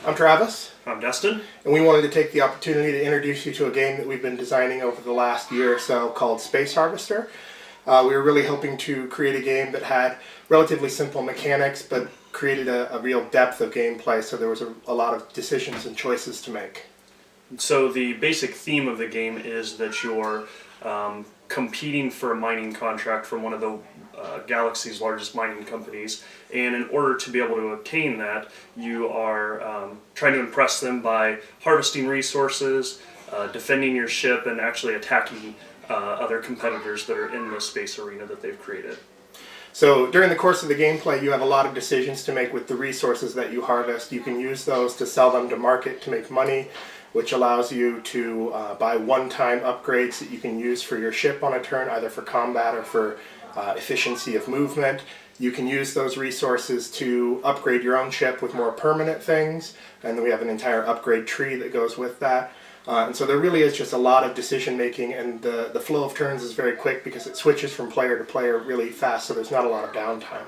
I'm Travis. I'm Dustin. And we wanted to take the opportunity to introduce you to a game that we've been designing over the last year or so called Space Harvester. We were really hoping to create a game that had relatively simple mechanics but created a real depth of gameplay, so there was a lot of decisions and choices to make. So the basic theme of the game is that you're competing for a mining contract from one of the galaxy's largest mining companies, and in order to be able to obtain that, you are trying to impress them by harvesting resources, defending your ship, and actually attacking other competitors that are in the space arena that they've created. So during the course of the gameplay, you have a lot of decisions to make with the resources that you harvest. You can use those to sell them to market to make money, which allows you to buy one-time upgrades that you can use for your ship on a turn, either for combat or for efficiency of movement. You can use those resources to upgrade your own ship with more permanent things, and then we have an entire upgrade tree that goes with that. And so there really is just a lot of decision making, and the flow of turns is very quick because it switches from player to player really fast, so there's not a lot of downtime.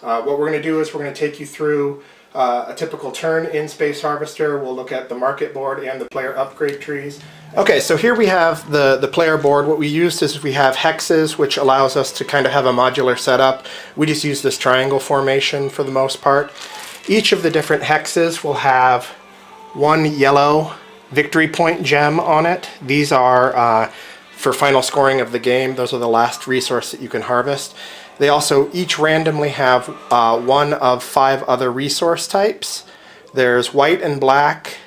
What we're going to do is we're going to take you through a typical turn in Space Harvester. We'll look at the market board and the player upgrade trees. Okay, so here we have the player board. What we used is we have hexes, which allows us to kind of have a modular setup. We just use this triangle formation for the most part. Each of the different hexes will have one yellow victory point gem on it. These are for final scoring of the game. Those are the last resource that you can harvest. They also each randomly have one of 5 other resource types. There's white and black,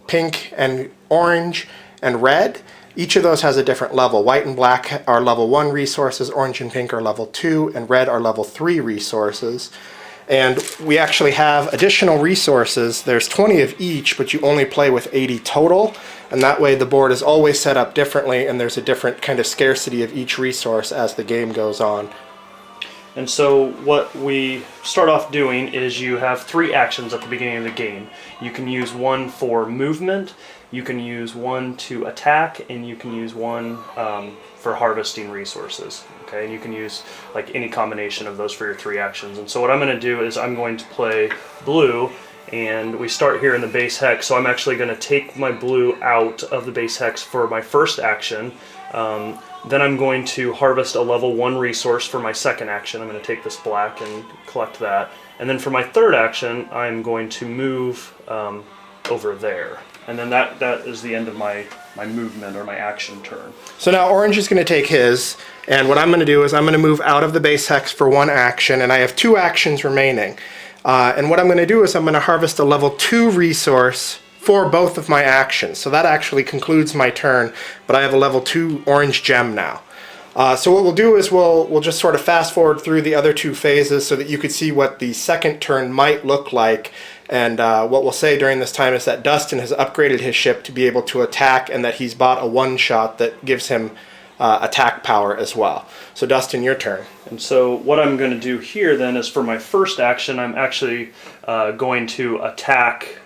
pink and orange, and red. Each of those has a different level. White and black are level 1 resources, orange and pink are level 2, and red are level 3 resources. And we actually have additional resources. There's 20 of each, but you only play with 80 total. And that way the board is always set up differently, and there's a different kind of scarcity of each resource as the game goes on. And so what we start off doing is you have 3 actions at the beginning of the game. You can use one for movement, you can use one to attack, and you can use one for harvesting resources. Okay, and you can use like any combination of those for your 3 actions. And so what I'm going to do is I'm going to play blue, and we start here in the base hex. So I'm actually going to take my blue out of the base hex for my first action. Then I'm going to harvest a level 1 resource for my second action. I'm going to take this black and collect that. And then for my third action, I'm going to move over there. And then that is the end of my movement or my action turn. So now orange is going to take his, and what I'm going to do is I'm going to move out of the base hex for 1 action, and I have 2 actions remaining. And what I'm going to do is I'm going to harvest a level 2 resource for both of my actions. So that actually concludes my turn, but I have a level 2 orange gem now. So what we'll do is we'll just sort of fast forward through the other 2 phases so that you could see what the second turn might look like. And what we'll say during this time is that Dustin has upgraded his ship to be able to attack, and that he's bought a one-shot that gives him attack power as well. So Dustin, your turn. And so what I'm going to do here then is for my first action, I'm actually going to attack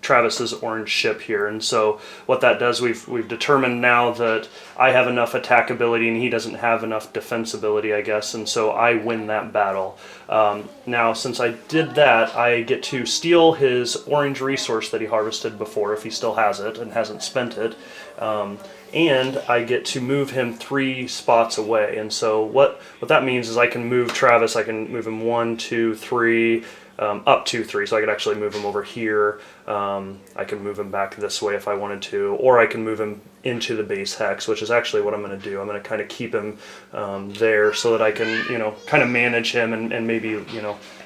Travis's orange ship here. And so what that does, we've determined now that I have enough attack ability and he doesn't have enough defense ability, I guess, and so I win that battle. Now since I did that, I get to steal his orange resource that he harvested before, if he still has it and hasn't spent it, and I get to move him 3 spots away. And so what that means is I can move Travis, I can move him 1, 2, 3, up to 3, so I could actually move him over here. I can move him back this way if I wanted to, or I can move him into the base hex, which is actually what I'm going to do. I'm going to kind of keep him there so that I can, kind of manage him and maybe,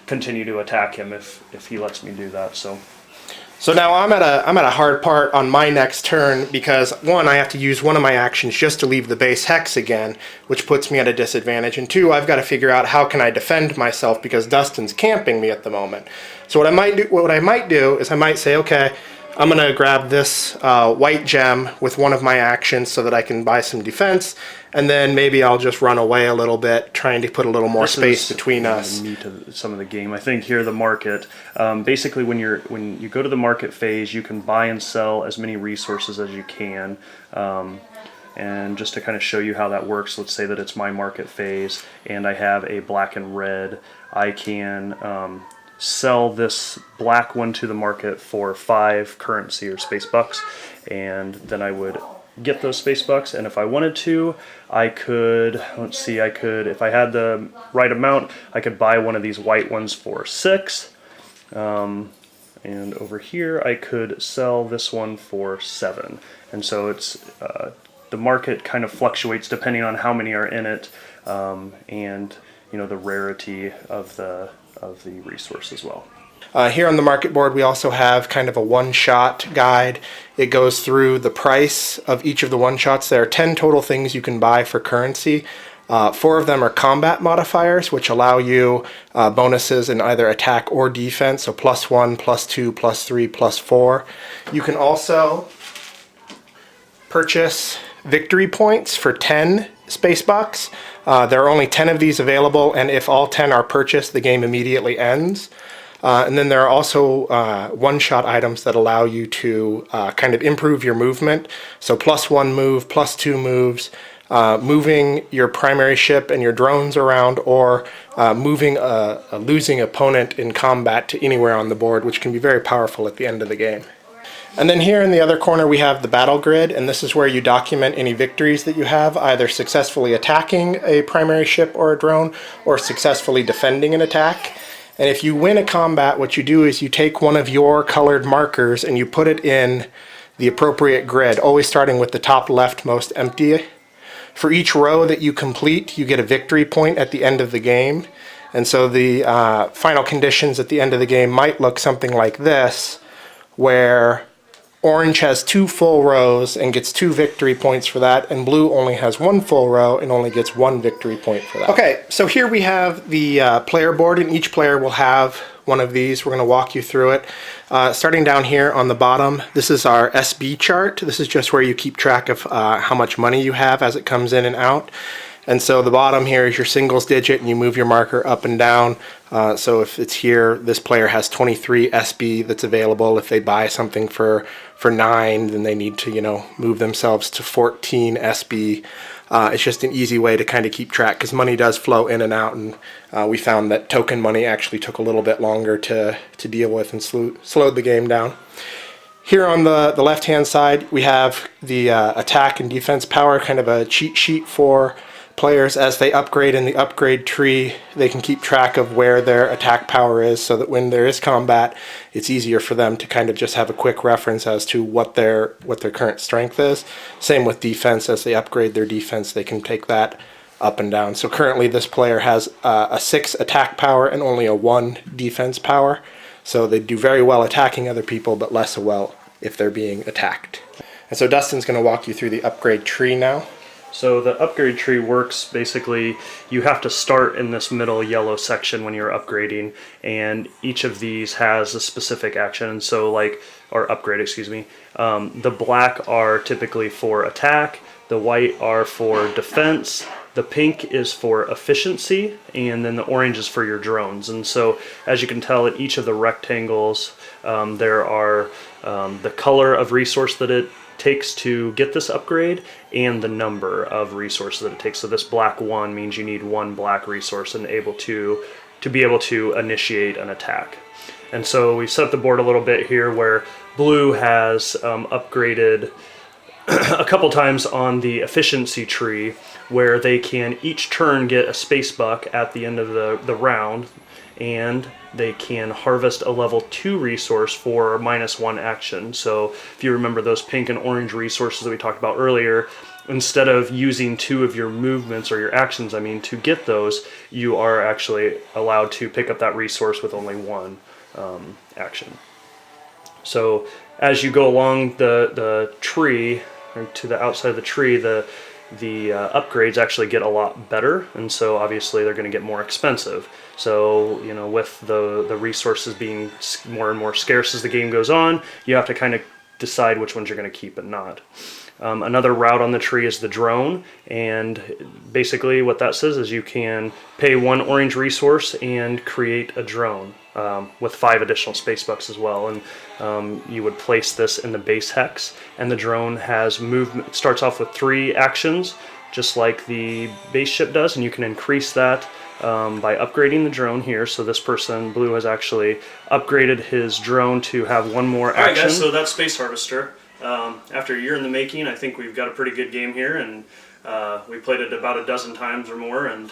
continue to attack him if he lets me do that. So now I'm at a hard part on my next turn because 1, I have to use one of my actions just to leave the base hex again, which puts me at a disadvantage, and 2, I've got to figure out how can I defend myself because Dustin's camping me at the moment. So what I might do is I might say, okay, I'm going to grab this white gem with one of my actions so that I can buy some defense, and then maybe I'll just run away a little bit, trying to put a little more space between us. The meat of some of the game. I think here the market. Basically, when you go to the market phase, you can buy and sell as many resources as you can. And just to kind of show you how that works, let's say that it's my market phase, and I have a black and red. I can sell this black one to the market for 5 currency or space bucks, and then I would get those space bucks. And if I wanted to, I could, let's see, I could, if I had the right amount, I could buy one of these white ones for 6. And over here I could sell this one for 7. And so it's the market kind of fluctuates depending on how many are in it, and the rarity of the resource as well. Here on the market board, we also have kind of a one-shot guide. It goes through the price of each of the one-shots. There are 10 total things you can buy for currency. 4 of them are combat modifiers, which allow you bonuses in either attack or defense, so +1, +2, +3, +4. You can also purchase victory points for 10 space bucks. There are only 10 of these available, and if all 10 are purchased, the game immediately ends. And then there are also one-shot items that allow you to kind of improve your movement. So +1 move, +2 moves, moving your primary ship and your drones around, or moving a losing opponent in combat to anywhere on the board, which can be very powerful at the end of the game. And then here in the other corner we have the battle grid, and this is where you document any victories that you have, either successfully attacking a primary ship or a drone, or successfully defending an attack. And if you win a combat, what you do is you take one of your colored markers and you put it in the appropriate grid, always starting with the top leftmost empty. For each row that you complete, you get a victory point at the end of the game. And so the final conditions at the end of the game might look something like this, where orange has 2 full rows and gets 2 victory points for that, and blue only has 1 full row and only gets 1 victory point for that. Okay, so here we have the player board, and each player will have one of these. We're going to walk you through it. Starting down here on the bottom, this is our SB chart. This is just where you keep track of how much money you have as it comes in and out. And so the bottom here is your singles digit, and you move your marker up and down. So if it's here, this player has 23 SB that's available. If they buy something for 9, then they need to, move themselves to 14 SB. It's just an easy way to kind of keep track, because money does flow in and out, and we found that token money actually took a little bit longer to deal with and slowed the game down. Here on the left-hand side, we have the attack and defense power, kind of a cheat sheet for players. As they upgrade in the upgrade tree, they can keep track of where their attack power is, so that when there is combat, it's easier for them to kind of just have a quick reference as to what their current strength is. Same with defense. As they upgrade their defense, they can take that up and down. So currently this player has a 6 attack power and only a 1 defense power. So they do very well attacking other people, but less well if they're being attacked. And so Dustin's going to walk you through the upgrade tree now. So the upgrade tree works basically, you have to start in this middle yellow section when you're upgrading, and each of these has a specific action. And so or upgrade, excuse me. The black are typically for attack, the white are for defense, the pink is for efficiency, and then the orange is for your drones. And so as you can tell, at each of the rectangles, there are the color of resource that it takes to get this upgrade and the number of resources that it takes. So this black 1 means you need 1 black resource and to be able to initiate an attack. And so we set up the board a little bit here where blue has upgraded a couple times on the efficiency tree, where they can each turn get a space buck at the end of the round, and they can harvest a level 2 resource for -1 action. So if you remember those pink and orange resources that we talked about earlier, instead of using 2 of your movements or your actions, to get those, you are actually allowed to pick up that resource with only 1 action. So as you go along the tree, or to the outside of the tree, the upgrades actually get a lot better, and so obviously they're going to get more expensive. So with the resources being more and more scarce as the game goes on, you have to kind of decide which ones you're going to keep and not. Another route on the tree is the drone, and basically what that says is you can pay 1 orange resource and create a drone with 5 additional space bucks as well. And you would place this in the base hex, and the drone has movement. It starts off with 3 actions just like the base ship does, and you can increase that by upgrading the drone here. So this person, Blue, has actually upgraded his drone to have one more action. Alright guys, so that's Space Harvester. After a year in the making, I think we've got a pretty good game here, and we played it about a dozen times or more, and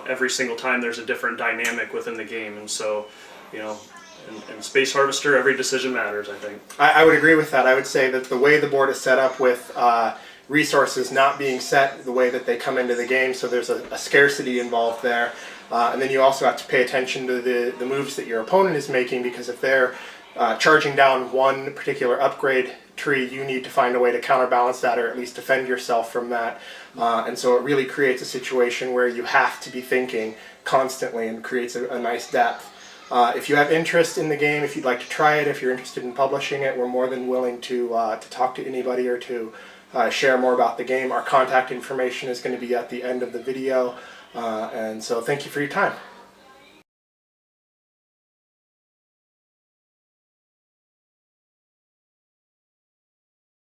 every single time there's a different dynamic within the game, and so in Space Harvester, every decision matters, I think. I would agree with that. I would say that the way the board is set up with resources not being set the way that they come into the game, so there's a scarcity involved there. And then you also have to pay attention to the moves that your opponent is making, because if they're charging down one particular upgrade tree, you need to find a way to counterbalance that, or at least defend yourself from that. And so it really creates a situation where you have to be thinking constantly, and creates a nice depth. If you have interest in the game, if you'd like to try it, if you're interested in publishing it, we're more than willing to talk to anybody or to share more about the game. Our contact information is going to be at the end of the video. And so thank you for your time.